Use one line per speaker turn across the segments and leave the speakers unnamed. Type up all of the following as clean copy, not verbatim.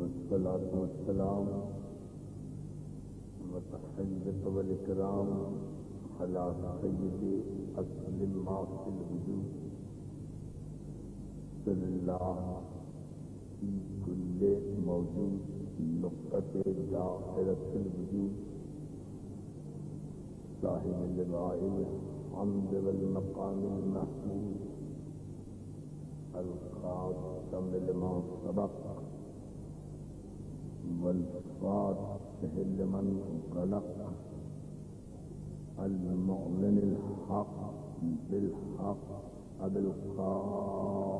والصلاة والسلام والتحية والإكرام على سيد أصل ما في الوجود صلى الله في كل موجود نقطة دائرة الوجود صاحب اللواء الحمد والمقام المحمود الخاتم لما سبق والفاتح لمن غلق المعلن الحق بالحق أبي القاسم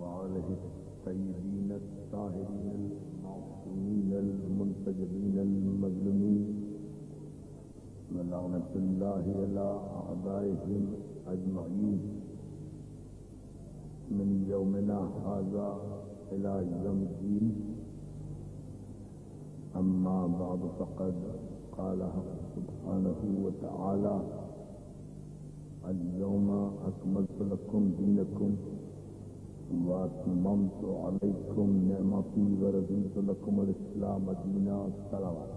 وعليه السيدين الطاهرين المعصومين المنتجبين المظلومين ولعنة الله على أعدائهم أجمعين من يومنا هذا إلى يوم الدين. أما بعد فقد قال سبحانه وتعالى اليوم أكملت لكم دينكم وأتممت عليكم نعمتي ورضيت لكم الإسلام دينا. الصلوات.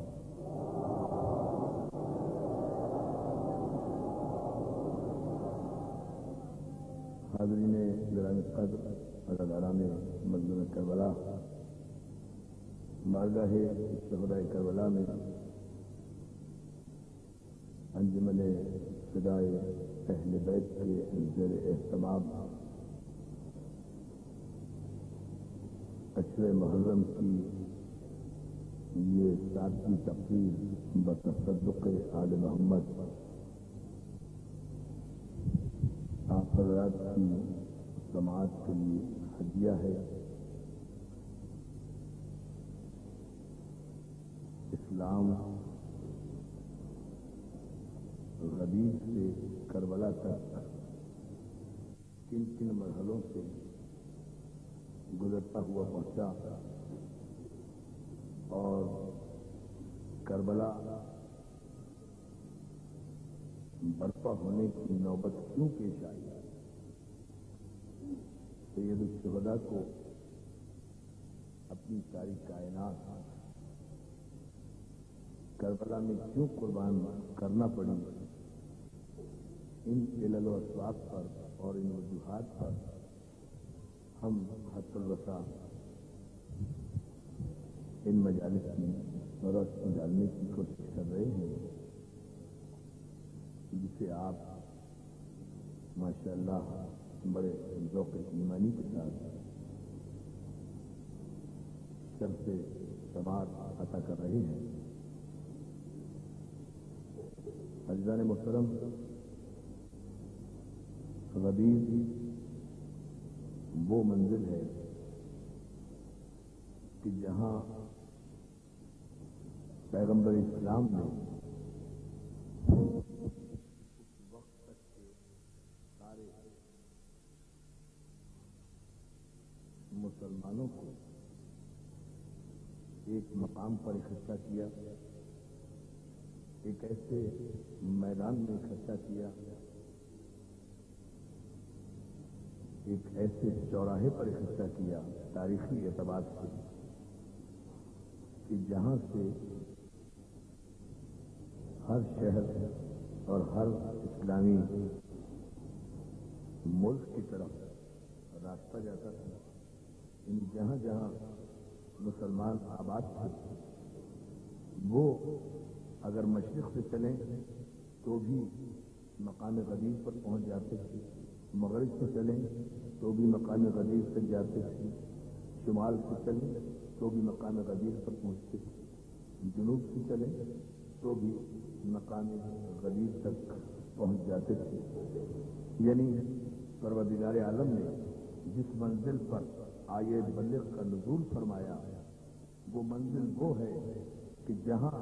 حاضرین گرامی قدر، عزاداران مظلوم کربلا، بارگاہ شہدائے کربلا میں انجمن فدائے اہل بیت کے زیر اہتمام عشر محرم کی یہ ساتویں تقریر بتصدق آل محمد آپ حضرات کی سماعت کے لیے ہدیہ ہے. اسلام غدیر سے کربلا تک کن کن مرحلوں سے گزرتا ہوا پہنچا اور کربلا برپا ہونے کی نوبت کیوں پیش آئی. سید الشہداء کو اپنی ساری کائنات کربلا میں کیوں قربان کرنا پڑی. ان علل و اسباب پر اور ان وجوہات پر ہم حد الوسع ان مجالس میں روشنی ڈالنے کی کوشش کر رہے ہیں، جسے آپ ماشاءاللہ بڑے ذوق ایمانی کے ساتھ شرف سماعت عطا کر رہے ہیں. عزیزان محترم، غدیر وہ منزل ہے کہ جہاں پیغمبر اسلام نے مسلمانوں کو ایک مقام پر اکٹھا کیا، ایک ایسے میدان میں اکٹھا کیا، ایک ایسے چوراہے پر اکٹھا کیا تاریخی اعتبار سے کہ جہاں سے ہر شہر اور ہر اسلامی ملک کی طرف راستہ جاتا تھا. جہاں جہاں مسلمان آباد تھے وہ اگر مشرق سے چلیں تو بھی مقام غدیر پر پہنچ جاتے تھے، مغرب سے چلیں تو بھی مقام غدیر تک جاتے تھے، شمال سے چلیں تو بھی مقام غدیر پر پہنچتے تھے، جنوب سے چلیں تو بھی مقام غدیر تک پہنچ جاتے تھے. یعنی پروردگار عالم نے جس منزل پر آیے بلغ کا نزول فرمایا وہ منزل وہ ہے کہ جہاں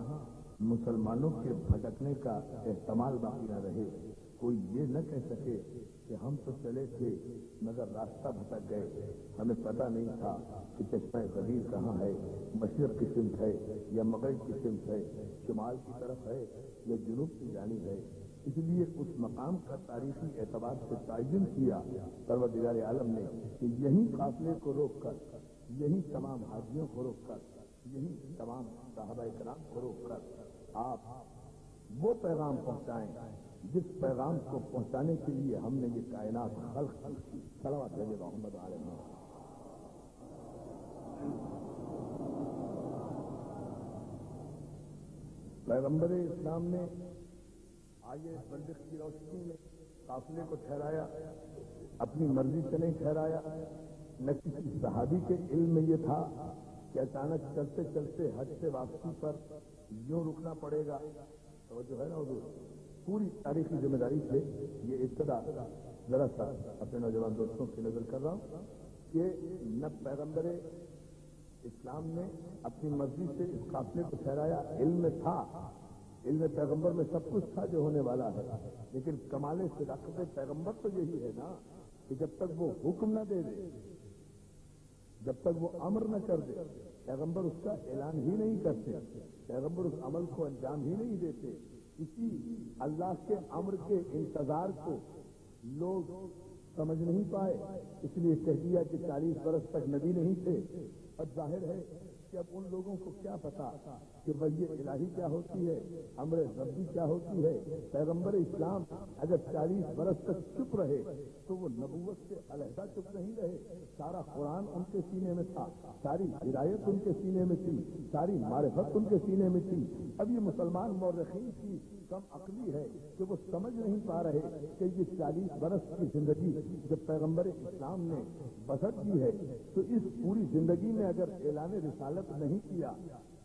مسلمانوں کے بھٹکنے کا احتمال باقی نہ رہے. کوئی یہ نہ کہہ سکے کہ ہم تو چلے تھے مگر راستہ بھٹک گئے، ہمیں پتہ نہیں تھا کہ چشمہ غدیر کہاں ہے، مشرق کی سمت ہے یا مغرب کی سمت ہے، شمال کی طرف ہے یا جنوب کی جانب ہے. اس لیے اس مقام کا تاریخی اعتبار سے تعین کیا پروردگار عالم نے کہ یہی قافلے کو روک کر، یہی تمام حاجیوں کو روک کر، یہی تمام صحابہ کرام کو روک کر آپ وہ پیغام پہنچائیں جس پیغام کو پہنچانے کے لیے ہم نے یہ کائنات خلق کی۔ صلوات محمد علیہ۔ پیغمبر اسلام نے آئے بلدخ کی روشنی میں قافلے کو ٹھہرایا، اپنی مرضی سے نہیں ٹھہرایا، نہ کسی صحابی کے علم میں یہ تھا کہ اچانک چلتے چلتے حج سے واپسی پر یوں رکنا پڑے گا۔ تو جو ہے نا حضور پوری تاریخی ذمہ داری سے یہ ابتدا ذرا سا اپنے نوجوان دوستوں کی نظر کر رہا ہوں کہ نہ پیغمبر اسلام نے اپنی مرضی سے اس قافلے کو ٹھہرایا، علم میں تھا، علم پیغمبر میں سب کچھ تھا جو ہونے والا ہے، لیکن کمال صداقت پیغمبر تو یہی ہے نا کہ جب تک وہ حکم نہ دے دے، جب تک وہ امر نہ کر دے، پیغمبر اس کا اعلان ہی نہیں کرتے، پیغمبر اس عمل کو انجام ہی نہیں دیتے۔ اسی اللہ کے امر کے انتظار کو لوگ سمجھ نہیں پائے، اس لیے کہہ دیا کہ 40 برس تک نبی نہیں تھے۔ اور ظاہر ہے کہ اب ان لوگوں کو کیا پتا کہ وحی الہی کیا ہوتی ہے، امر ربی کیا ہوتی ہے۔ پیغمبر اسلام اگر 40 برس تک چپ رہے تو وہ نبوت سے علیحدہ چپ نہیں رہے، سارا قرآن ان کے سینے میں تھا، ساری ہدایت ان کے سینے میں تھی، ساری معرفت ان کے سینے میں تھی۔ اب یہ مسلمان مورخین کی کم عقلی ہے کہ وہ سمجھ نہیں پا رہے کہ یہ 40 برس کی زندگی جب پیغمبر اسلام نے بسر کی ہے تو اس پوری زندگی میں اگر اعلان رسالت نہیں کیا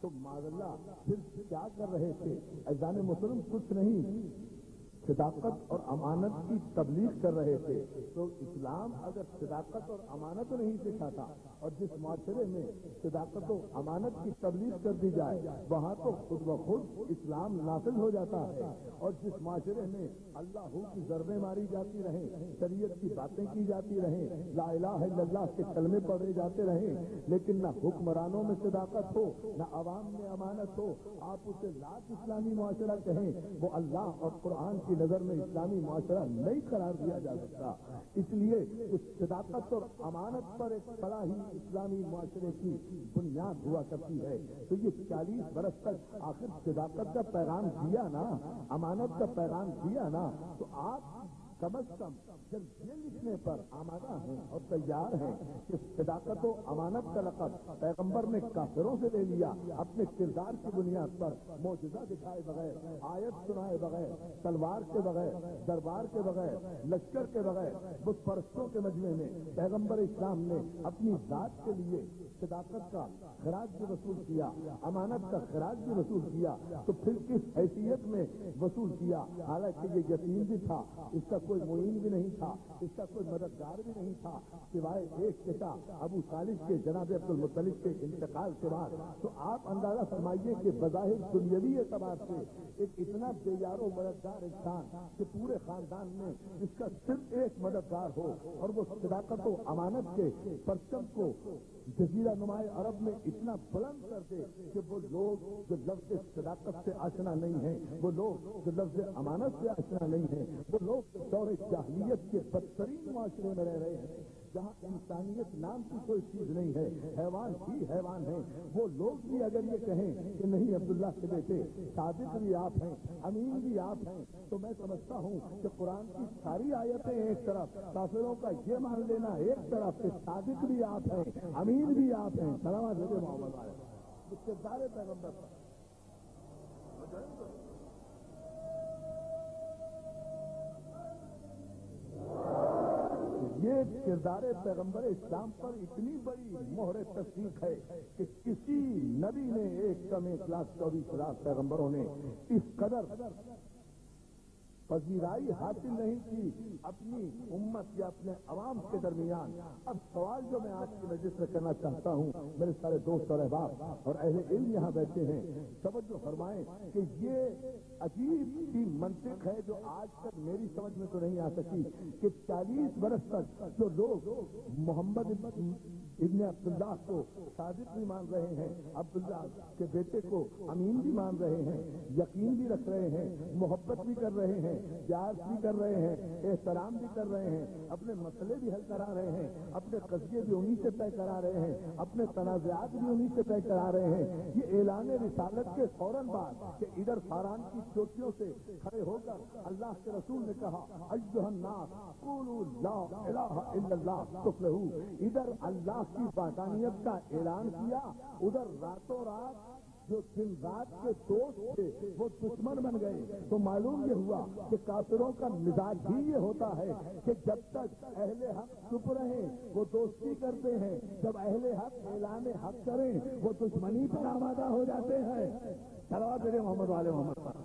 تو معذاللہ پھر کیا کر رہے تھے؟ اذان مسلم کچھ نہیں، صداقت اور امانت کی تبلیغ کر رہے تھے۔ تو اسلام اگر صداقت اور امانت نہیں سکھاتا اور جس معاشرے میں صداقت و امانت کی تبلیغ کر دی جائے وہاں تو خود بخود اسلام نافذ ہو جاتا ہے، اور جس معاشرے میں اللہ کی ضربیں ماری جاتی رہیں، شریعت کی باتیں کی جاتی رہیں، لا الہ الا اللہ کے کلمے پڑھے جاتے رہیں، لیکن نہ حکمرانوں میں صداقت ہو نہ عوام میں امانت ہو، آپ اسے لاکھ اسلامی معاشرہ کہیں، وہ اللہ اور قرآن کی نظر میں اسلامی معاشرہ نہیں قرار دیا جا سکتا۔ اس لیے اس صداقت اور امانت پر ایک بڑا ہی اسلامی معاشرے کی بنیاد ہوا کرتی ہے۔ تو یہ 40 برس تک آخر صداقت کا پیغام دیا نا، امانت کا پیغام دیا نا، تو آپ کم از کم جب یہ لکھنے پر آمادہ ہیں اور تیار ہیں کہ صداقت و امانت کا لقب پیغمبر نے کافروں سے لے لیا، اپنے کردار کی بنیاد پر معجزہ دکھائے بغیر، آیت سنائے بغیر، تلوار کے بغیر، دربار کے بغیر، لشکر کے بغیر، بت پرستوں کے مجمع میں پیغمبر اسلام نے اپنی ذات کے لیے صداقت کا خراج بھی وصول کیا، امانت کا خراج بھی وصول کیا، تو پھر کس حیثیت میں وصول کیا؟ حالانکہ یہ یتیم بھی تھا، اس کا کوئی معین بھی نہیں تھا، اس کا کوئی مددگار بھی نہیں تھا سوائے ایک چچا ابو طالب کے، جناب عبد المطلب کے انتقال کے بعد۔ تو آپ اندازہ فرمائیے کہ بظاہر دنیاوی اعتبار سے ایک اتنا بے یار و مددگار انسان کہ پورے خاندان میں اس کا صرف ایک مددگار ہو اور وہ صداقت و امانت کے پرچم کو جزیرہ نمائے عرب میں اتنا بلند کر دے کہ وہ لوگ جو لفظ صداقت سے آشنا نہیں ہیں، وہ لوگ جو لفظ امانت سے آشنا نہیں ہیں، وہ لوگ دور جاہلیت کے بدترین معاشرے میں رہ رہے ہیں جہاں انسانیت نام کی کوئی چیز نہیں ہے، حیوان ہی حیوان ہیں، وہ لوگ بھی اگر یہ کہیں کہ نہیں عبداللہ کے بیٹے صادق بھی آپ ہیں، امین بھی آپ ہیں، تو میں سمجھتا ہوں کہ قرآن کی ساری آیتیں ایک طرف، کافروں کا یہ مان لینا ایک طرف کہ صادق بھی آپ ہیں، امین بھی آپ ہیں۔ سلام علیکم محمد علیہ کردار پیغمبر پر یہ کردار پیغمبر اسلام پر اتنی بڑی مہر تصدیق ہے کہ کسی نبی نے 1,24,00,000 پیغمبروں نے اس قدر پذیرائی حاصل نہیں کی اپنی امت یا اپنے عوام کے درمیان۔ اب سوال جو میں آج کی مجلس میں کرنا چاہتا ہوں، میرے سارے دوست اور احباب اور اہل علم یہاں بیٹھے ہیں، توجہ فرمائیں کہ یہ عجیب سی منطق ہے جو آج تک میری سمجھ میں تو نہیں آ سکی کہ 40 برس تک جو لوگ محمد ابن عبداللہ کو صادق بھی مان رہے ہیں، عبداللہ کے بیٹے کو امین بھی مان رہے ہیں، یقین بھی رکھ رہے ہیں، محبت بھی کر رہے ہیں، پیار بھی کر رہے ہیں، احترام بھی کر رہے ہیں، اپنے مسئلے بھی حل کرا رہے ہیں، اپنے قضیے بھی انہی سے طے کرا رہے ہیں، اپنے تنازعات بھی انہی سے طے کرا رہے ہیں۔ یہ اعلان رسالت کے فوراً بعد کہ ادھر فاران کی چوٹیوں سے کھڑے ہو کر اللہ کے رسول نے کہا ایھا الناس قولوا لا الہ الا اللہ تفلحوا، ادھر اللہ کی وحدانیت کا اعلان کیا، ادھر راتوں رات جو دن رات کے دوست تھے وہ دشمن بن گئے۔ تو معلوم یہ ہوا کہ کافروں کا مزاج ہی یہ ہوتا ہے کہ جب تک اہل حق چپ رہیں وہ دوستی کرتے ہیں، جب اہل حق اعلان حق کریں وہ دشمنی پر آمادہ ہو جاتے ہیں۔ صلوات محمد والے محمد پر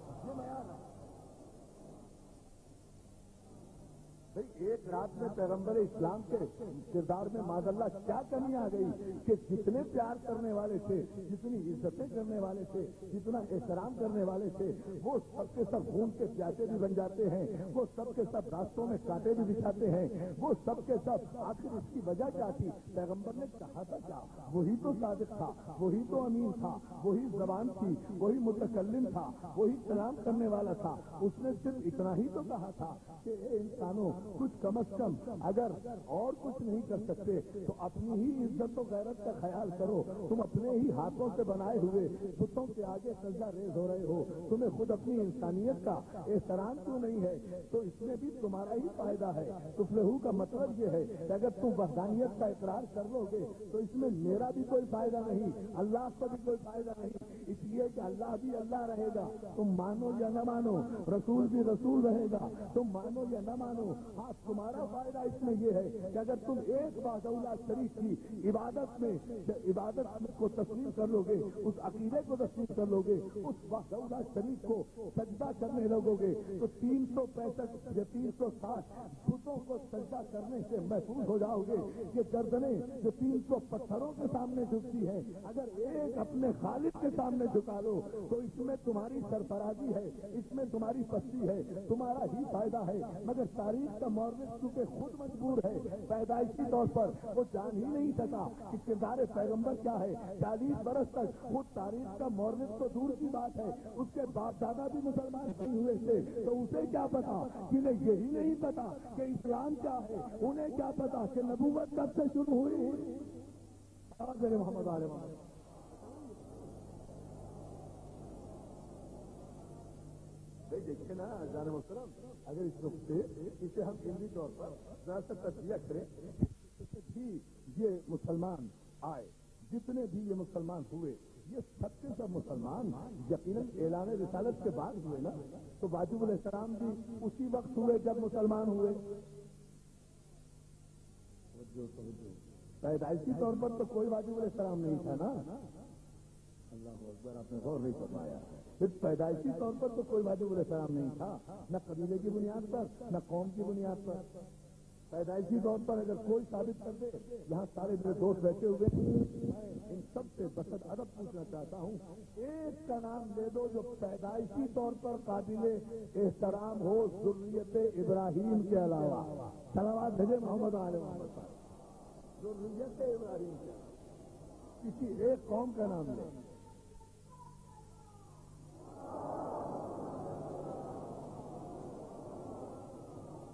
ایک رات میں پیغمبر اسلام کے کردار میں معاذ اللہ کیا کمی آ گئی کہ جتنے پیار کرنے والے تھے، جتنی عزتیں کرنے والے تھے، جتنا احترام کرنے والے تھے، وہ سب کے سب خون کے پیاسے بھی بن جاتے ہیں، وہ سب کے سب راستوں میں کانٹے بھی بچھاتے ہیں، وہ سب کے سب آخر اس کی وجہ کیا تھی؟ پیغمبر نے کہا تھا کیا؟ وہی تو صادق تھا، وہی تو امین تھا، وہی زبان تھی، وہی متکلم تھا، وہی کلام کرنے والا تھا۔ اس نے صرف اتنا ہی تو کہا تھا کہ اے انسانوں کچھ کم از کم اگر اور کچھ نہیں کر سکتے تو اپنی ہی عزت و غیرت کا خیال کرو۔ تم اپنے ہی ہاتھوں سے بنائے ہوئے بتوں کے آگے سجدہ ریز ہو رہے ہو، تمہیں خود اپنی انسانیت کا احترام کیوں نہیں ہے؟ تو اس میں بھی تمہارا ہی فائدہ ہے۔ تفلحو کا مطلب یہ ہے کہ اگر تم وحدانیت کا اقرار کر لو گے تو اس میں میرا بھی کوئی فائدہ نہیں، اللہ کا بھی کوئی فائدہ نہیں، اس لیے کہ اللہ بھی اللہ رہے گا، تم مانو یا نہ مانو، رسول بھی رسول رہے گا، تم مانو یا نہ مانو۔ ہاں تمہارا فائدہ اس میں یہ ہے کہ اگر تم ایک وحدہ شریک کی عبادت کو تسلیم کر لو گے، اس عقیدے کو تسلیم کر لو گے، اس وحدہ شریک کو سجدہ کرنے لگو گے تو 365 یا 360 بتوں کو سجدہ کرنے سے محفوظ ہو جاؤ گے۔ یہ گردنیں جو 300 پتھروں کے سامنے جھکتی ہیں، اگر ایک اپنے خالق کے سامنے جھکا لو تو اس میں تمہاری سرفرازی ہے، اس میں تمہاری پستی ہے، تمہارا ہی فائدہ ہے۔ مگر تاریخ کا مورخ چونکہ خود مجبور ہے، پیدائشی طور پر وہ جان ہی نہیں سکا کہ کردار پیغمبر کیا ہے۔ 40 برس تک خود تاریخ کا مورخ تو دور کی بات ہے، اس کے باپ دادا بھی مسلمان نہیں ہوئے تھے، تو اسے کیا پتا؟ جنہیں یہی نہیں پتا کہ اسلام کیا ہے، انہیں کیا پتا کہ نبوت کب سے شروع ہوئی؟ محمد علیہ وسلم دیکھیں نا جان محترم، اگر اس وقت اسے ہم علمی طور پر ذرا سا تجزیہ کریں، بھی یہ مسلمان آئے، جتنے بھی یہ مسلمان ہوئے، یہ سب کے سب مسلمان یقیناً اعلان رسالت کے بعد ہوئے نا، تو واجب الاحترام بھی اسی وقت ہوئے جب مسلمان ہوئے۔ پیدائشی طور پر تو کوئی واجب الاحترام نہیں تھا نا، اللہ اکبر، آپ نے غور نہیں فرمایا۔ پھر پیدائشی طور پر تو کوئی واجب الاحترام نہیں تھا، نہ قبیلے کی بنیاد پر نہ قوم کی بنیاد پر۔ پیدائشی طور پر اگر کوئی ثابت کر دے، یہاں سارے میرے دوست بیٹھے ہوئے میں ان سب سے بسط ادب پوچھنا چاہتا ہوں، ایک کا نام دے دو جو پیدائشی طور پر قابل احترام ہو ذریت ابراہیم کے علاوہ۔ صلوات بھیجے محمد علیہ وسلم۔ ذریت ابراہیم کے کسی ایک قوم کا نام دے۔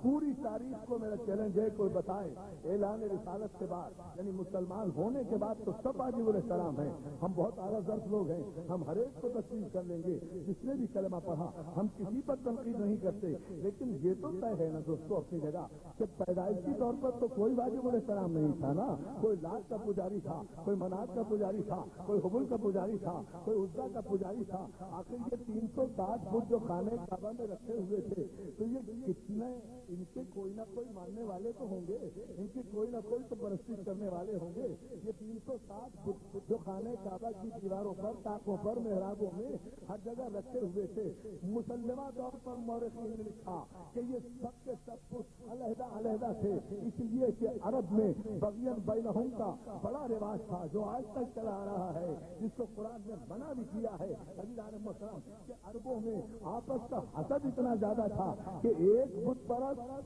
پوری تاریخ کو میرا چیلنج ہے، کوئی بتائے اعلان رسالت کے بعد، یعنی مسلمان ہونے کے بعد تو سب واجب الاحترام ہیں، ہم بہت اعلیٰ ظرف لوگ ہیں، ہم ہر ایک کو تسلیم کر لیں گے جس نے بھی کلمہ پڑھا، ہم کسی پر تنقید نہیں کرتے، لیکن یہ تو طے ہے نا دوستو اپنی جگہ کہ پیدائشی طور پر تو کوئی واجب الاحترام نہیں تھا نا، کوئی لات کا پجاری تھا، کوئی منات کا پجاری تھا، کوئی حبل کا پجاری تھا، کوئی عزا کا پجاری تھا۔ آخر یہ 360 فٹ جو خانے کعبہ میں رکھے ہوئے تھے، تو یہ کتنے ان کے کوئی نہ کوئی ماننے والے تو ہوں گے، ان کی کوئی نہ کوئی تو پرستش کرنے والے ہوں گے۔ یہ 360 جو خانے کعبہ کی دیواروں پر، طاقوں پر، محرابوں میں ہر جگہ رکھے ہوئے تھے، مسلمہ طور پر مورخین نے لکھا کہ یہ سب کے سب علیحدہ علیحدہ تھے، اس لیے کہ عرب میں بغین بینہم کا بڑا رواج تھا جو آج تک چلا آ رہا ہے، جس کو قرآن نے منع بھی کیا ہے۔ کہ عربوں میں آپس کا حسد اتنا زیادہ تھا کہ ایک بت پرست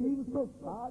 360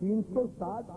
360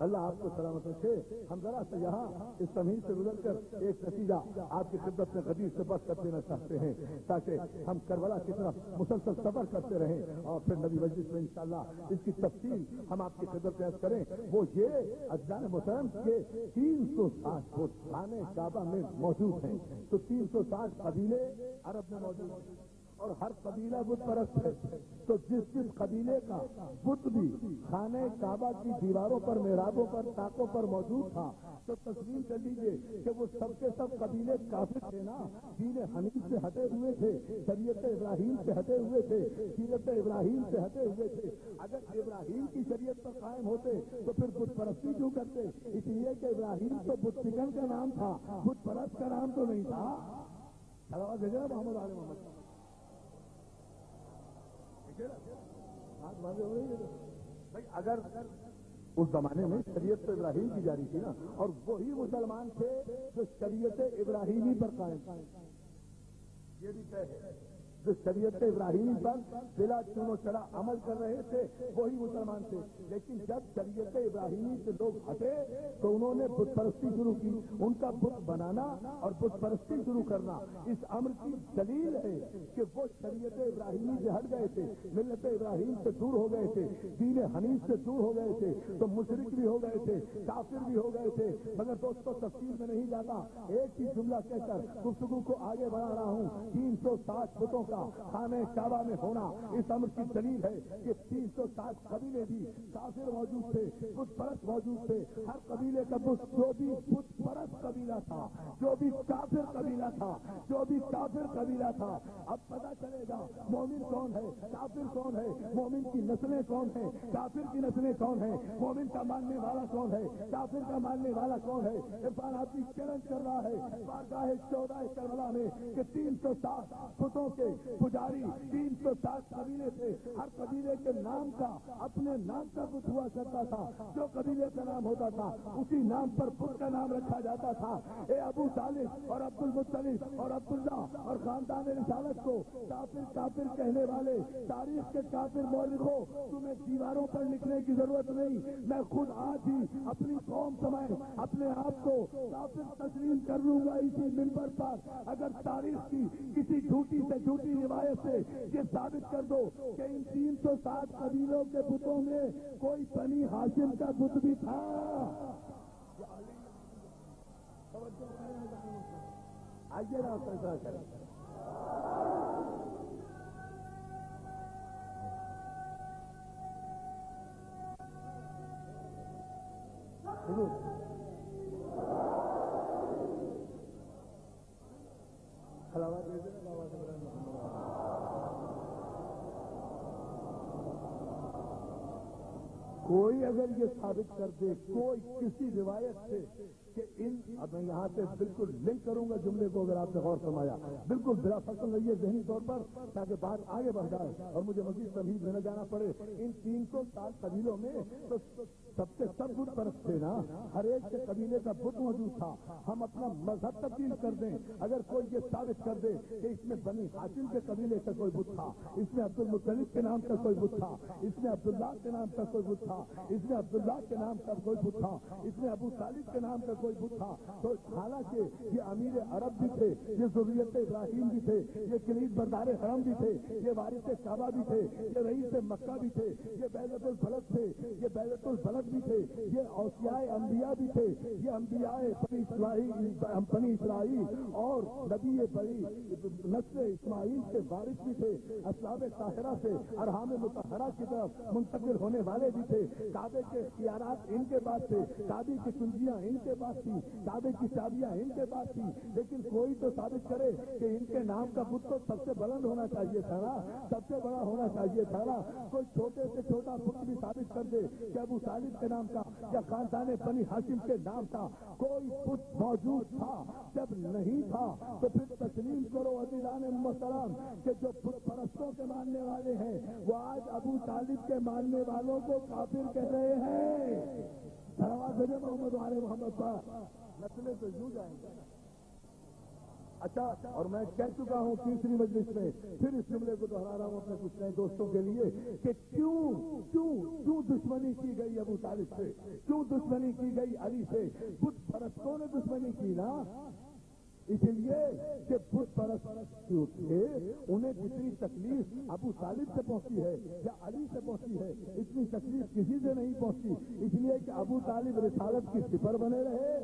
اللہ آپ کو سلامت رکھے. ہم ذرا سے یہاں اس تمہید سے گزر کر ایک نتیجہ آپ کی خدمت میں غدیر سے بس کر دینا چاہتے ہیں تاکہ ہم کربلا کی طرف مسلسل سفر کرتے رہیں اور پھر نبی مجلس میں انشاءاللہ اس کی تفصیل ہم آپ کی خدمت میں عرض کریں. وہ یہ ازدان محترم کے 360 فٹ خانہ کعبہ میں موجود ہیں. تو 360 قبیلے عرب میں موجود ہیں اور ہر قبیلہ بت پرست ہے. تو جس قبیلے کا بت بھی خانہ کعبہ کی دیواروں پر محرابوں پر طاقوں پر موجود تھا تو تسلیم کر لیجیے کہ وہ سب کے سب قبیلے کافر تھے نا. دین حنیف سے ہٹے ہوئے تھے, شریعت ابراہیم سے ہٹے ہوئے تھے, سیرت ابراہیم سے ہٹے ہوئے تھے. اگر ابراہیم کی شریعت پر قائم ہوتے تو پھر بت پرستی کیوں کرتے؟ اس لیے کہ ابراہیم تو بت پکن کا نام تھا, بت پرست کا نام تو نہیں تھا. محمد علیہ محمد بھائی اگر اس زمانے میں شریعت تو ابراہیم کی جاری تھی نا, اور وہی مسلمان تھے جو شریعت ابراہیمی پر قائم تھے. یہ بھی طے ہے جو شریعت ابراہیمی پر بلا چون و چڑا عمل کر رہے تھے وہی مسلمان تھے. لیکن جب شریعت ابراہیمی سے لوگ ہٹے تو انہوں نے بت پرستی شروع کی. ان کا بت بنانا اور بت پرستی شروع کرنا اس امر کی دلیل ہے کہ وہ شریعت ابراہیمی سے ہٹ گئے تھے, ملت ابراہیم سے دور ہو گئے تھے, دین حنیف سے دور ہو گئے تھے. تو مشرک بھی ہو گئے تھے, کافر بھی ہو گئے تھے. مگر دوستوں تفصیل میں نہیں جاتا, ایک ہی جملہ کہہ کر گفتگو کو آگے بڑھا رہا ہوں. 360 فٹوں کا خانہ کعبہ میں ہونا اس امر کی دلیل ہے کہ 360 قبیلے بھی کافر موجود تھے, بت پرست موجود تھے. ہر قبیلے کا بت جو بھی بت پرست قبیلہ تھا, جو بھی کافر قبیلہ تھا, جو بھی کافر قبیلہ تھا. اب پتہ چلے گا مومن کون ہے, کافر کون ہے, مومن کی نسلیں کون ہیں, کافر کی نسلیں کون ہیں, مومن کا ماننے والا کون ہے, کافر کا ماننے والا کون ہے. عرفان آدمی چیلنج کر رہا ہے بارگاہ 14 کربلا میں کہ 360 بتوں کے پجاری 360 قبیلے تھے. ہر قبیلے کے نام کا اپنے نام کا بت ہوا کرتا تھا. جو قبیلے کا نام ہوتا تھا اسی نام پر بت کا نام رکھا جاتا تھا. اے ابو طالب اور عبد المطلب اور عبداللہ اور خاندان رسالت کو کافر کافر کہنے والے تاریخ کے کافر مورخوں, تمہیں دیواروں پر لکھنے کی ضرورت نہیں. میں خود آج ہی اپنی قوم سمائے اپنے آپ کو کافر تسلیم کر لوں گا اسی منبر پر اگر تاریخ کی کسی جھوٹی سے جھوٹی روایت سے یہ ثابت کر دو کہ ان 360 قبیلوں کے بتوں میں کوئی بنی ہاشم کا بت بھی تھا. آئیے نا فیصلہ کریں. کوئی اگر یہ ثابت کر دے کوئی کسی روایت سے کہ اب میں یہاں سے بالکل لنک کروں گا جملے کو, اگر آپ نے غور فرمایا بالکل بلا فصل رہیے ذہنی طور پر تاکہ بات آگے بڑھ جائے اور مجھے مزید تمہید میں نہ جانا پڑے. ان 360 قبیلوں میں تو سب کے سب بت پرست تھے نا, ہر ایک کے قبیلے کا بت موجود تھا. ہم اپنا مذہب تبدیل کر دیں اگر کوئی یہ ثابت کر دے کہ اس میں بنی ہاشم کے قبیلے کا کوئی بت تھا, اس میں عبد المطلب کے نام کا کوئی بت تھا, اس میں عبداللہ کے نام کا کوئی بت تھا, اس میں عبداللہ کے نام کا کوئی بت تھا, اس میں ابو طالب کے نام کا کوئی بت تھا, تو حالانکہ یہ امیر عرب بھی تھے, یہ ذریت ابراہیم بھی تھے, یہ کلید بردار حرم بھی تھے, یہ وارث کعبہ بھی تھے, یہ رئیس مکہ بھی تھے, یہ بیضۃ الفلک تھے, یہ بیضۃ الفلک بھی تھے, یہ اوصیاء انبیاء بھی تھے, یہ انبیاء بنی اسرائیل اور نبی بڑی نسل اسماعیل کے وارث بھی تھے, اصحاب طاہرہ سے ارحام مطہرہ کی طرف منتقل ہونے والے بھی تھے. کعبے کے اختیارات ان کے پاس تھے, کعبے کی کنجیاں ان کے پاس تھی, کعبے کی چابیاں ان کے پاس تھی. لیکن کوئی تو ثابت کرے کہ ان کے نام کا بت تو سب سے بلند ہونا چاہیے تھا نا, سب سے بڑا ہونا چاہیے تھا نا. کوئی چھوٹے سے چھوٹا بت بھی ثابت کر دے کہ ابو طالب کے نام کا یا خاندان بنی ہاشم کے نام کا کوئی بت موجود تھا. جب نہیں تھا تو پھر تسلیم کرو عزیزان محترم کہ جو بت پرستوں کے ماننے والے ہیں وہ آج ابو طالب کے ماننے والوں کو کافر کہہ رہے ہیں. محمد والے محمد صاحب نسلیں تو یوں جائیں گے. اچھا، اور میں کہہ چکا ہوں تیسری مجلس میں، پھر اس جملے کو دہرا رہا ہوں اپنے کچھ نئے دوستوں کے لیے کہ کیوں دشمنی کی گئی ابو طالب سے، کیوں دشمنی کی گئی علی سے؟ بت پرستوں نے دشمنی کی نا، اس لیے کہ بت پرست جو تھے انہیں جتنی تکلیف ابو طالب سے پہنچی ہے یا علی سے پہنچی ہے، اتنی تکلیف کسی سے نہیں پہنچی، اس لیے کہ ابو طالب رسالت کی صفر بنے رہے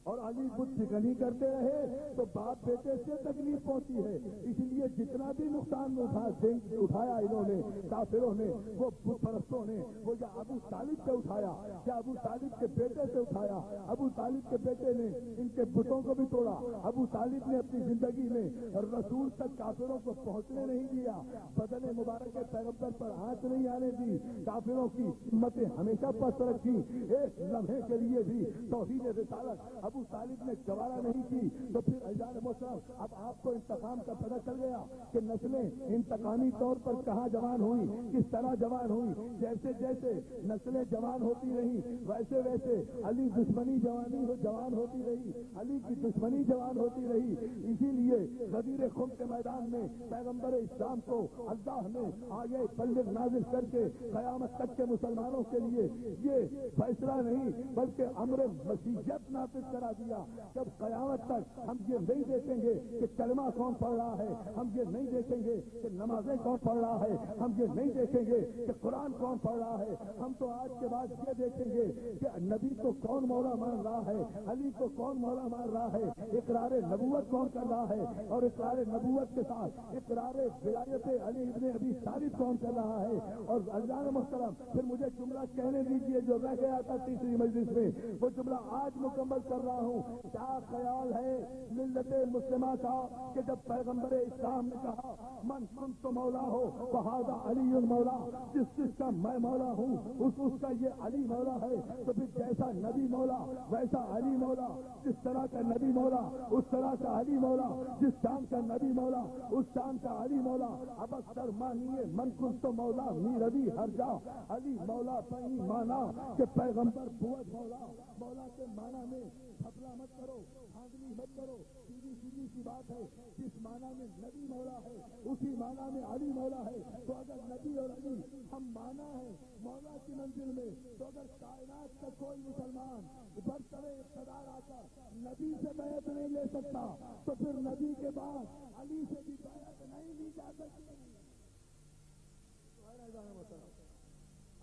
اور علی بت شکنی کرتے رہے تو باپ بیٹے سے تکلیف پہنچی ہے۔ اس لیے جتنا بھی نقصان اٹھایا انہوں نے، کافروں نے، وہ بت پرستوں نے، وہ یا ابو طالب سے اٹھایا یا ابو طالب کے بیٹے سے اٹھایا۔ ابو طالب کے بیٹے نے ان کے بتوں کو بھی توڑا، ابو طالب نے اپنی زندگی میں رسول تک کافروں کو پہنچنے نہیں دیا، بدن مبارک پیغمبر پر ہاتھ نہیں آنے دی، کافروں کی ہمتیں ہمیشہ پست رکھی، ایک لمحے کے لیے بھی توحید رسالت ابو طالب نے گوارا نہیں کی۔ تو پھر عزیزان محترم، اب آپ کو انتقام کا پتہ چل گیا کہ نسلیں انتقامی طور پر کہاں جوان ہوئی، کس طرح جوان ہوئی۔ جیسے جیسے نسلیں جوان ہوتی رہی ویسے ویسے علی دشمنی جوان ہوتی رہی، علی کی دشمنی جوان ہوتی رہی۔ اسی لیے غدیر خم کے میدان میں پیغمبر اسلام کو اللہ نے آگے بلغ نازل کر کے قیامت تک کے مسلمانوں کے لیے یہ فیصلہ نہیں بلکہ امر مسیحیت نافذ کرا دیا۔ جب قیامت تک ہم یہ نہیں دیکھیں گے کہ کلمہ کون پڑھ رہا ہے، ہم یہ نہیں دیکھیں گے کہ نمازیں کون پڑھ رہا ہے، ہم یہ نہیں دیکھیں گے کہ قرآن کون پڑھ رہا ہے، ہم تو آج کے بعد یہ دیکھیں گے کہ نبی کو کون مولا مان رہا ہے، علی کو کون مولا مان رہا ہے، اقرار نبوت کون کر رہا ہے، اور اقرار نبوت کے ساتھ اقرار ولایت علی ابن ابی طالب کون کر رہا ہے۔ اور عزیزان محترم، پھر مجھے جملہ کہنے دیجیے جو رہ گیا تھا تیسری مجلس میں، وہ جملہ آج مکمل کر رہا ہوں۔ کیا خیال ہے ملت مسلمہ کا کہ جب پیغمبر اسلام نے کہا من کنت مولا ہو فہذا علی المولا، جس کا میں مولا ہوں اس کا یہ علی مولا ہے، تو پھر جیسا نبی مولا ویسا علی مولا، جس طرح کا نبی مولا اس طرح کا علی مولا، جس شام کا نبی مولا اس شام کا علی مولا۔ اب اکثر مانیے من کنت مولا میربی ہر جا، علی مولا پہنی مانا کہ پیغمبر بوت مولا۔ مولا کے مانا میں گھبلا مت کرو، دھاندلی مت کرو، سیدھی سی بات ہے، جس مانا میں نبی مولا ہے اسی مانا میں علی مولا ہے۔ تو اگر نبی اور علی ہم مانا ہے مولا کی منزل میں، تو اگر کائنات کا کوئی مسلمان برسر اقتدار آ کر نبی سے بیعت نہیں لے سکتا تو پھر نبی کے بعد علی سے بھی بیعت نہیں لی جا سکتی۔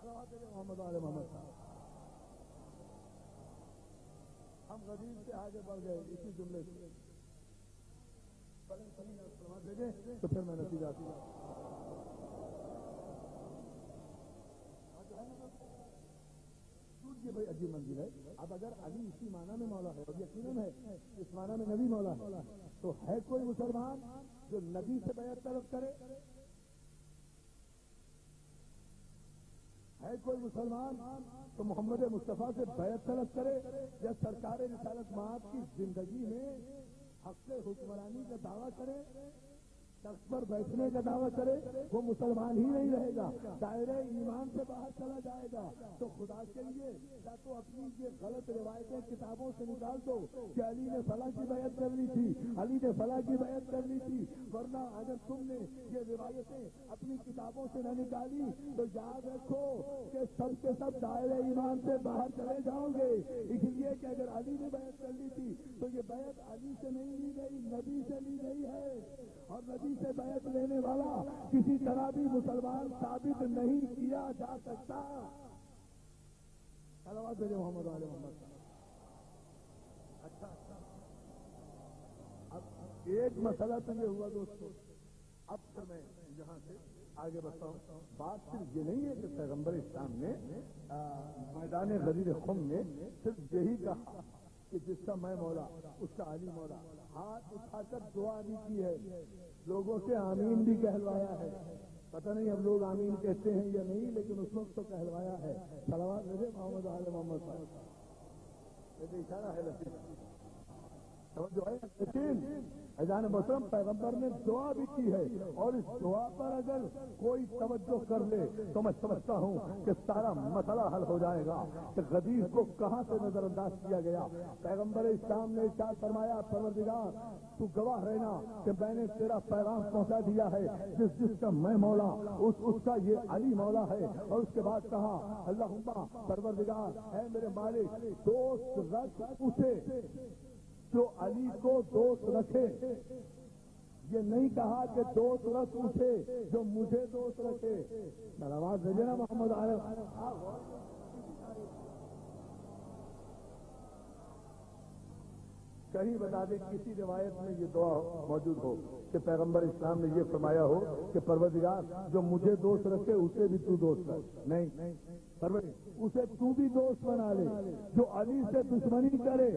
محمد محمد صاحب، ہم غریب سے آگے بڑھ گئے اسی جملے سے، تو پھر میں نتیجہ یہ بھائی عجیب منزل ہے۔ اب اگر علی اسی معنی میں مولا ہے اور یقیناً ہے اس معنی میں نبی مولا ہے، تو ہے کوئی مسلمان جو نبی سے بیعت طلب کرے؟ ہے کوئی مسلمان تو محمد مصطفیٰ سے بیعت طلب کرے یا سرکار رسالت مآب کی زندگی میں حق حکمرانی کا دعویٰ کرے، تخت پر بیٹھنے کا دعویٰ کرے؟ وہ مسلمان ہی نہیں رہے گا، دائرہ ایمان سے باہر چلا جائے گا۔ تو خدا کے لیے یا تو اپنی یہ غلط روایتیں کتابوں سے نکال دو کہ علی نے فلاں کی بیعت کر لی تھی، علی نے فلاں کی بیعت کر لی تھی، ورنہ اگر تم نے یہ روایتیں اپنی کتابوں سے نہ نکالی تو یاد رکھو کہ سب کے سب دائرہ ایمان سے باہر چلے جاؤ گے۔ اس لیے کہ اگر علی نے بیعت کر لی تھی تو یہ بیعت علی سے نہیں لی گئی، نبی سے لی گئی ہے، اور نبی سے بیعت لینے والا کسی طرح بھی مسلمان ثابت نہیں کیا جا سکتا۔ محمد علیہ محمد۔ اچھا، اب ایک مسئلہ تو یہ ہوا دوستو، اب پھر میں یہاں سے آگے بڑھتا ہوں۔ بات صرف یہ نہیں ہے کہ پیغمبر اسلام نے میدان غدیر خم میں صرف یہی کہا کہ جس کا میں مولا اس کا علی مولا، ہاتھ اٹھا کر دعا بھی کی ہے، لوگوں سے آمین بھی کہلوایا ہے۔ پتہ نہیں ہم لوگ آمین کہتے ہیں یا نہیں، لیکن اس وقت تو کہلوایا ہے۔ صلوات محمد آل محمد صاحب، اشارہ ہے لطیف۔ جو ہے لیکن اذان محترم پیغمبر نے دعا بھی کی ہے، اور اس دعا پر اگر کوئی توجہ کر لے تو میں سمجھتا ہوں کہ سارا مسئلہ حل ہو جائے گا کہ غدیر کو کہاں سے نظر انداز کیا گیا۔ پیغمبر اسلام نے ارشاد فرمایا پروردگار تو گواہ رہنا کہ میں نے تیرا پیغام پہنچا دیا ہے، جس کا میں مولا اس کا یہ علی مولا ہے۔ اور اس کے بعد کہا اللہم پروردگار اے میرے مالک دوست رکھ اسے جو علی کو دوست رکھے، یہ نہیں کہا کہ دوست رکھ اسے جو مجھے دوست رکھے۔ آواز بھیجے نا محمد عارف۔ کہیں بتا دیں کسی روایت میں یہ دعا موجود ہو کہ پیغمبر اسلام نے یہ فرمایا ہو کہ پروردگار جو مجھے دوست رکھے اسے بھی تو دوست رکھ؟ نہیں، اسے تو بھی دوست بنا لے، جو علی سے دشمنی کرے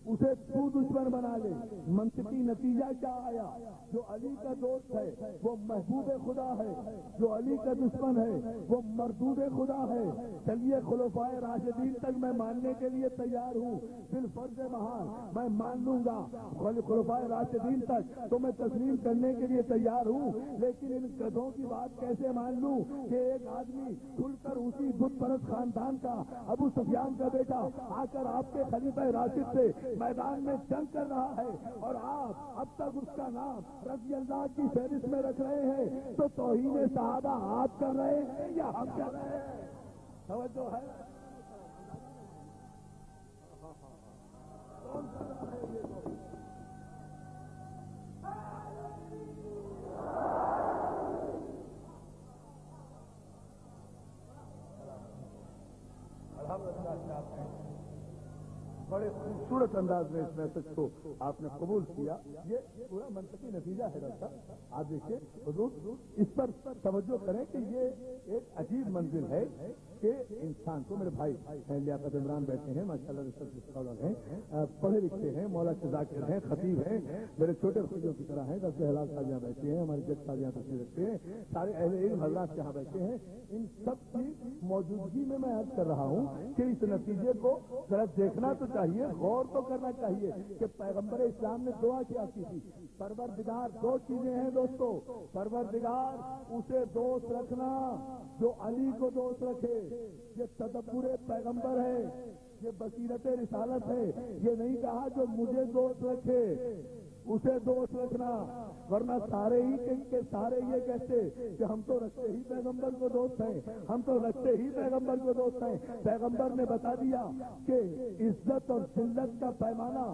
اسے تو دشمن بنا لے۔ منطقی نتیجہ کیا آیا؟ جو علی کا دوست ہے وہ محبوب خدا ہے، جو علی کا دشمن ہے وہ مردود خدا ہے۔ چلیے خلفائے راشدین تک میں ماننے کے لیے تیار ہوں، بالفرض محال میں مان لوں گا خلفائے راشدین تک تو میں تسلیم کرنے کے لیے تیار ہوں، لیکن ان گدھوں کی بات کیسے مان لوں کہ ایک آدمی کھل کر اسی بت پرست خاندان کا ابو سفیان کا بیٹا آ کر آپ کے خلیفہ راشد سے میدان میں جنگ کر رہا ہے، اور آپ اب تک اس کا نام رضی اللہ کی فہرست میں رکھ رہے ہیں، تو توہین صحابہ آپ کر رہے ہیں یا ہم کر رہے ہیں؟ توجہ ہے؟ کون کر رہا ہے یہ تو؟ بڑے خوبصورت انداز میں اس میسج کو آپ نے قبول کیا، یہ پورا منطقی نتیجہ ہے ڈاکٹر صاحب۔ آپ دیکھیے حضور اس پر توجہ کریں کہ یہ ایک عجیب منزل ہے کہ انسان کو، میرے بھائی لیاقت عمران بیٹھے ہیں ماشاءاللہ ریسرچ اسکالر ہیں، پڑھے لکھے ہیں، مولا کے ذاکر ہیں، خطیب ہیں، میرے چھوٹے بھائیوں کی طرح ہیں، دس حلال صاحب یہاں بیٹھے ہیں، ہمارے جج صاحب یہاں تشریف رکھتے ہیں، سارے اہل علم حضرات یہاں بیٹھے ہیں۔ ان سب کی موجودگی میں عرض کر رہا ہوں کہ اس نتیجے کو ذرا دیکھنا تو چاہیے، غور تو کرنا چاہیے کہ پیغمبر اسلام نے دعا کیا کی تھی۔ پروردگار دو چیزیں ہیں دوستو، پروردگار اسے دوست رکھنا جو علی کو دوست رکھے، یہ تدبر پیغمبر ہے، یہ بصیرت رسالت ہے۔ یہ نہیں کہا جو مجھے دوست رکھے اسے دوست رکھنا، ورنہ سارے ہی کے سارے یہ کہتے کہ ہم تو رکھتے ہی پیغمبر کو دوست ہیں، ہم تو رکھتے ہی پیغمبر کو دوست ہیں۔ پیغمبر نے بتا دیا کہ عزت اور ذلت کا پیمانہ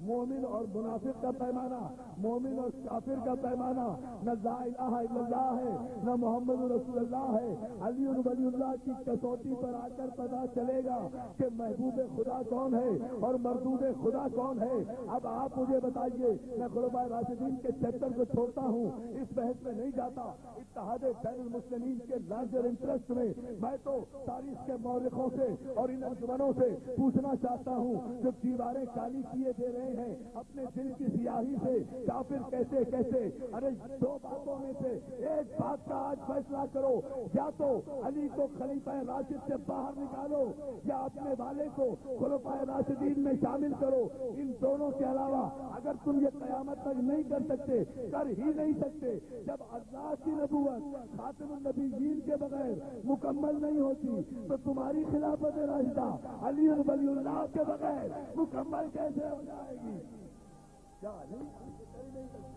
مومن اور منافق کا پیمانہ، مومن اور کافر کا پیمانہ نہ لا الہ الا اللہ ہے نہ محمد رسول اللہ ہے۔ علی ولی اللہ کی کسوٹی پر آ کر پتا چلے گا کہ محبوب خدا کون ہے اور مردود خدا کون ہے۔ اب آپ مجھے بتائیے، میں خلفائے راشدین کے چیپٹر کو چھوڑتا ہوں، اس بحث میں نہیں جاتا، اتحاد بین المسلمین کے لارجر انٹرسٹ میں تو تاریخ کے مورخوں سے اور ان انجمنوں سے پوچھنا چاہتا ہوں جو دیواریں کالی کیے دے رہے ہیں اپنے دل کی سیاہی سے، کافر کیسے کیسے؟ ارے دو باتوں میں سے ایک بات کا آج فیصلہ کرو، یا تو علی کو خلیفہ راشد سے باہر نکالو یا اپنے والے کو خلفائے راشدین میں شامل کرو۔ ان دونوں کے علاوہ اگر تم یہ قیامت تک نہیں کر سکتے، کر ہی نہیں سکتے، جب اللہ کی نبوت خاتم النبیین کے بغیر مکمل نہیں ہوتی تو تمہاری خلافت راشدہ علی ولی اللہ کے بغیر مکمل کیسے ہو جائے گی؟ کیا نہیں سکتے؟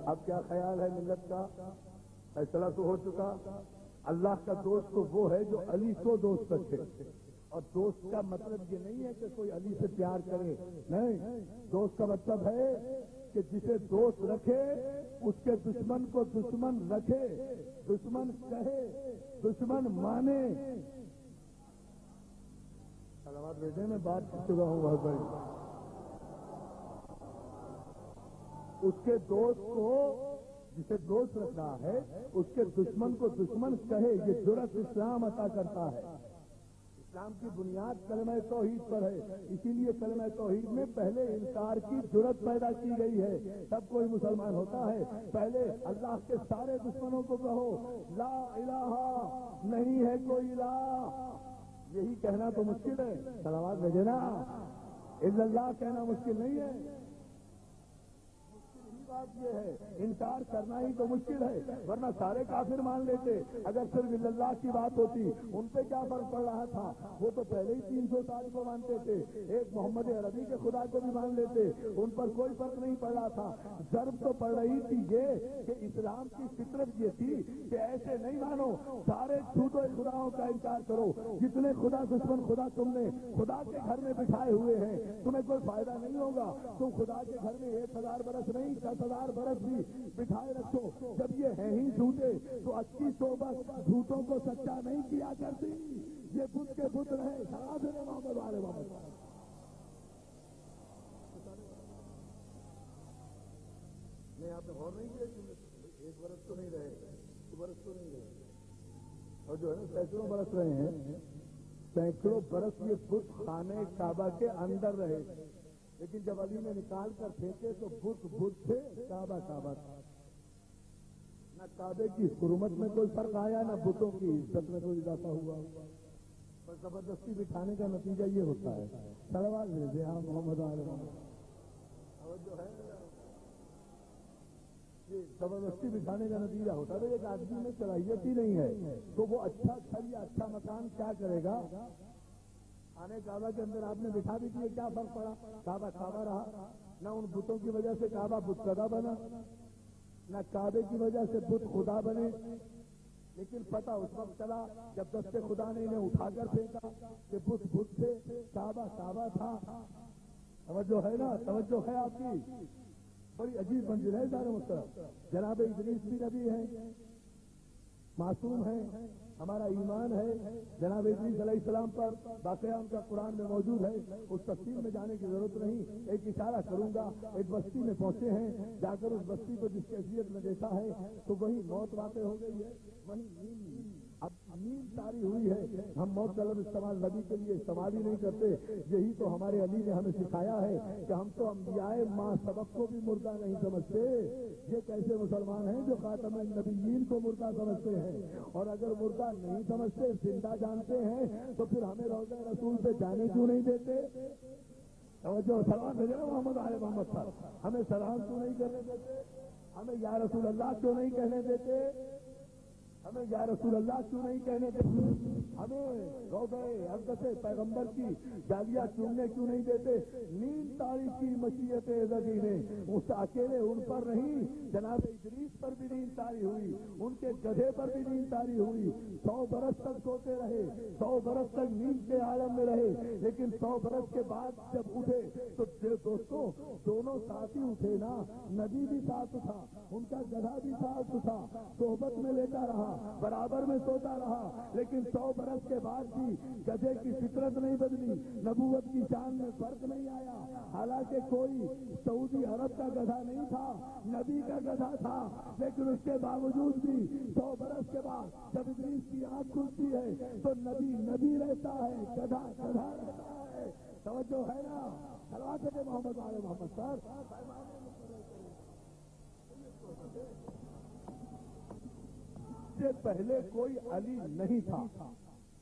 اب کیا خیال ہے ملت کا؟ فیصلہ تو ہو چکا۔ اللہ کا دوست تو وہ ہے جو علی کو دوست رکھے، اور دوست کا مطلب یہ نہیں ہے کہ کوئی علی سے پیار کرے، نہیں، دوست کا مطلب ہے کہ جسے دوست رکھے اس کے دشمن کو دشمن رکھے، دشمن کہے، دشمن مانے۔ سلامات بیٹے میں بات کر چکا ہوں بہت بڑی۔ اس کے دوست کو جسے دوست رکھنا ہے اس کے دشمن کو دشمن کہے، یہ جرأت اسلام عطا کرتا ہے۔ اسلام کی بنیاد کلمہ توحید پر ہے، اسی لیے کلمہ توحید میں پہلے انکار کی جرات پیدا کی گئی ہے۔ تب کوئی مسلمان ہوتا ہے، پہلے اللہ کے سارے دشمنوں کو کہو لا الہ نہیں ہے کوئی الہ، یہی کہنا تو مشکل ہے، صلوات بھیجے نا، الا اللہ کہنا مشکل نہیں ہے، بات یہ ہے انکار کرنا ہی تو مشکل ہے، ورنہ سارے کافر مان لیتے۔ اگر صرف اللہ کی بات ہوتی، ان پہ کیا فرق پڑ رہا تھا؟ وہ تو پہلے ہی 300 سال کو مانتے تھے، ایک محمد عربی کے خدا کو بھی مان لیتے، ان پر کوئی فرق نہیں پڑ رہا تھا۔ ضرب تو پڑ رہی تھی یہ کہ اسلام کی فطرت یہ تھی کہ ایسے نہیں مانو، سارے جھوٹے خداؤں کا انکار کرو، جتنے خدا دشمن خدا تم نے خدا کے گھر میں بٹھائے ہوئے ہیں تمہیں کوئی فائدہ نہیں ہوگا، تم خدا کے گھر میں 1000 برس نہیں 10,000 برس بھی بٹھائے رکھو، جب یہ ہیں ہی جھوٹے تو اچھی صحبت جھوٹوں کو سچا نہیں کیا کرتی، یہ بت کے بت رہے سراج محمد والے محمد نہیں، آپ نے غور نہیں کیا، ایک برس تو نہیں رہے، 2 برس تو نہیں رہے، اور جو ہے نا سینکڑوں برس رہے ہیں، سینکڑوں برس یہ بت خانے کعبہ کے اندر رہے، لیکن جب علی نے نکال کر پھینکے تو بت بت تھے، کعبہ کعبہ تھا، نہ کعبے کی حرمت میں کوئی فرق آیا، نہ بتوں کی عزت میں کوئی اضافہ ہوا، پر زبردستی بٹھانے کا نتیجہ یہ ہوتا ہے، صلوات بھیجے ہاں محمد اور جو ہے یہ زبردستی بٹھانے کا نتیجہ ہوتا ہے، ایک آدمی میں صلاحیت ہی نہیں ہے تو وہ اچھا گھر یا اچھا مکان کیا کرے گا؟ آنے کعبہ کے اندر آپ نے بٹھا بھی دیے، کیا فرق پڑا؟ کعبہ کعبہ رہا، نہ ان بتوں کی وجہ سے کعبہ بت خدا بنا، نہ کعبے کی وجہ سے بت خدا بنے، لیکن پتہ اس وقت چلا جب دست خدا نے انہیں اٹھا کر پھینکا کہ بت بت تھے، کعبہ کعبہ تھا۔ توجہ ہے نا، توجہ ہے آپ کی، بڑی عجیب منزل ہے سارے محترم۔ جناب ادریس بھی نبی ہیں، معصوم ہیں، ہمارا ایمان ہے جناب ادریس علیہ السلام پر، واقعہ ان کا قرآن میں موجود ہے، اس تفصیل میں جانے کی ضرورت نہیں، ایک اشارہ کروں گا، ایک بستی میں پہنچے ہیں، جا کر اس بستی کو جس کیفیت میں دیکھا ہے تو وہی موت واقع ہو گئی ہے، وہی نیند اب نیند تاری ہوئی ہے۔ ہم موت کا لفظ استعمال نبی کے لیے استعمال ہی نہیں کرتے، یہی تو ہمارے علی نے ہمیں سکھایا ہے کہ ہم تو انبیاء ماں سبق کو بھی مردہ نہیں سمجھتے، یہ کیسے مسلمان ہیں جو خاتم النبیین کو مردہ سمجھتے ہیں؟ اور اگر مردہ نہیں سمجھتے زندہ جانتے ہیں تو پھر ہمیں روضہ رسول پہ جانے کیوں نہیں دیتے؟ توجہ، سلام بھیجے نا محمد آل محمد پر، ہمیں سلام کیوں نہیں کرنے دیتے؟ ہمیں یا رسول اللہ کیوں نہیں کہنے دیتے؟ ہمیں یا رسول اللہ کیوں نہیں کہنے دیتے؟ ہمیں روضہ اقدس پیغمبر کی ڈالیاں چومنے کیوں نہیں دیتے؟ نیند تاری کی مشیت عزتی نے، اس اکیلے ان پر نہیں، جناب ادریس پر بھی نیند تاری ہوئی، ان کے گدھے پر بھی نیند تاری ہوئی، 100 برس تک سوتے رہے، 100 برس تک نیند کے عالم میں رہے، لیکن 100 برس کے بعد جب اٹھے تو دوستوں دونوں ساتھ ہی اٹھے نا، نبی بھی ساتھ تھا، ان کا گدھا بھی ساتھ تھا، صحبت میں لیتا رہا، برابر میں سوتا رہا، لیکن 100 برس کے بعد بھی گدھے کی فطرت نہیں بدلی، نبوت کی شان میں فرق نہیں آیا، حالانکہ کوئی سعودی عرب کا گدھا نہیں تھا، نبی کا گدھا تھا، لیکن اس کے باوجود بھی 100 برس کے بعد جب ادریس کی آنکھ کھلتی ہے تو نبی نبی رہتا ہے، گدھا گدھا رہتا ہے۔ توجہ ہے نا، صلوات محمد آل محمد سر۔ سے پہلے کوئی علی نہیں تھا،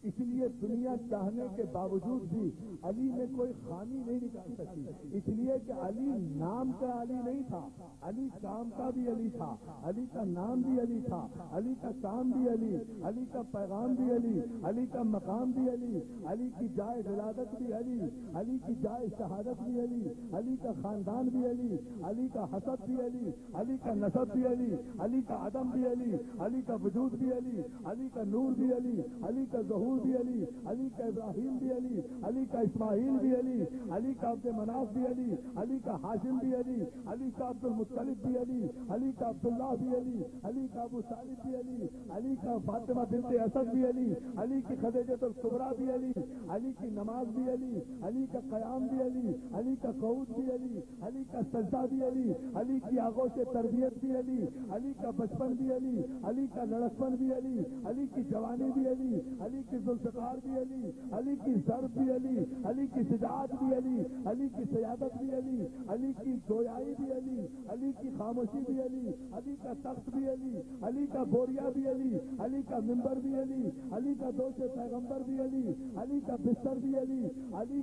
اس لیے دنیا چاہنے کے باوجود بھی علی میں کوئی خامی نہیں نکال سکتی، اس لیے کہ علی نام کا علی نہیں تھا، علی کام کا بھی علی تھا، علی کا نام بھی علی تھا، علی کا کام بھی علی، علی کا پیغام بھی علی، علی کا مقام بھی علی، علی کی جائے ولادت بھی علی، علی کی جائے شہادت بھی علی، علی کا خاندان بھی علی، علی کا حسب بھی علی، علی کا نسب بھی علی، علی کا عدم بھی علی، علی کا وجود بھی علی، علی کا نور بھی علی، علی کا ظہور بھی علی، علی کا ابراہیم بھی علی، علی کا اسماعیل بھی علی، علی کا عبد مناف بھی علی، علی کا ہاشم بھی علی، علی کا عبد المطلب بھی علی، علی کا عبداللہ بھی علی، علی کا ابو طالب بھی علی، علی کا فاطمہ بنت اسد بھی علی، علی کی خدیجۃ الکبریٰ بھی علی، علی کی نماز بھی علی، علی کا قیام بھی علی، علی کا قعود بھی علی، علی کا سجدہ بھی علی، علی کی آغوش تربیت بھی علی، علی کا بچپن بھی علی، علی کا لڑکپن بھی علی، علی کی جوانی بھی علی، علی کی ذوالفقار بھی علی، علی کی ضرب بھی علی، علی کی شجاعت بھی علی، علی کی سیادت بھی علی، علی کی گویائی بھی علی، علی کی خاموشی بھی علی، علی کا تخت بھی علی، علی کا بوریا بھی علی، علی کا ممبر بھی علی، علی کا دوش پیغمبر بھی علی، علی کا بستر بھی علی، علی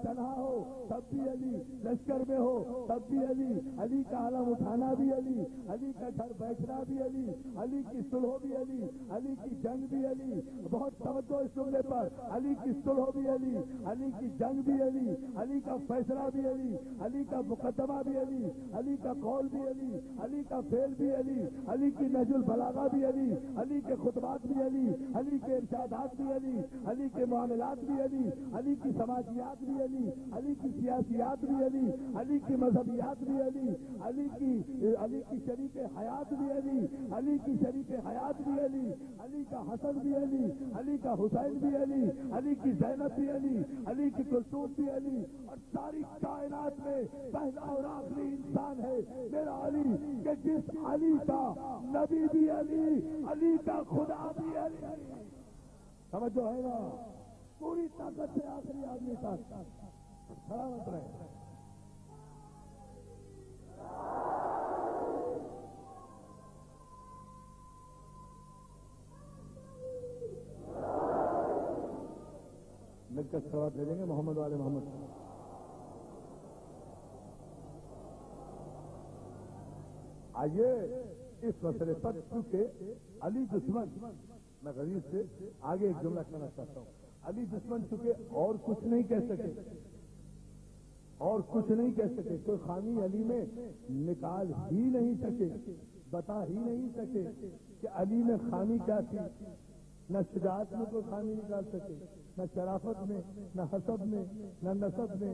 تنہا ہو تب بھی علی، لشکر میں ہو تب بھی علی، علی کا علم اٹھانا بھی علی، علی کا گھر بیٹھنا بھی علی، علی کی صلح بھی علی، علی کی جنگ بھی علی، بہت توجہ اس جملے پر، علی کی صلح بھی علی، علی کی جنگ بھی علی، علی کا فیصلہ بھی علی، علی کا مقدمہ بھی علی، علی کا قول بھی علی، علی کا فعل بھی علی، علی کی نہج البلاغہ بھی علی، علی کے خطبات بھی علی، علی کے ارشادات بھی علی، علی کے معاملات بھی علی، علی کی سماجیات بھی علی، علی کی سیاسیات بھی علی، علی کی مذہبیات بھی علی، علی کی شریک حیات بھی علی، علی کی شریک حیات بھی علی، علی کا حسن بھی علی، علی کا حسین بھی علی، علی کی زینب بھی علی، علی کی کلثوم بھی علی، اور ساری کائنات میں پہلا اور آخری انسان ہے میرا علی، کہ جس علی کا نبی بھی علی، علی کا خدا بھی علی۔ سمجھو ہے نا، پوری طاقت سے آخری آدمی تک سلامت رہے۔ لگ کر سوال دے دیں گے محمد والے محمد۔ آئیے اس مسئلے پر، چونکہ علی دشمن، میں غریب سے آگے ایک جملہ کہنا چاہتا ہوں، علی دشمن چونکہ اور کچھ نہیں کہہ سکے، اور کچھ نہیں کہہ سکے، کوئی خامی علی میں نکال ہی نہیں سکے، بتا ہی نہیں سکے کہ علی میں خامی کیا تھی، نہ شجاعت میں کوئی خامی نکال سکے، نہ شرافت میں، نہ حسب میں، نہ نسب میں،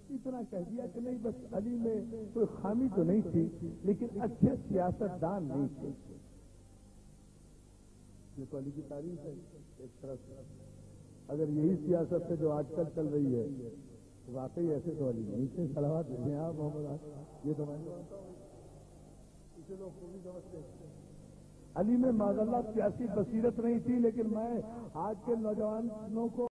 اتنا کہہ دیا کہ نہیں بس علی میں کوئی خامی تو نہیں تھی لیکن اچھے سیاست دان نہیں تھے۔ یہ تو علی کی تعریف ہے ایک طرف سے۔ اگر یہی سیاست ہے جو آج کل چل رہی ہے تو واقعی ایسے تو علی نہیں تھے، صلوات ہیں آپ محمد، یہ تو میں اسے لوگ خوبی سمجھتے ہیں۔ علی میں معذ اللہ سیاسی بصیرت نہیں تھی، لیکن میں آج کے نوجوانوں کو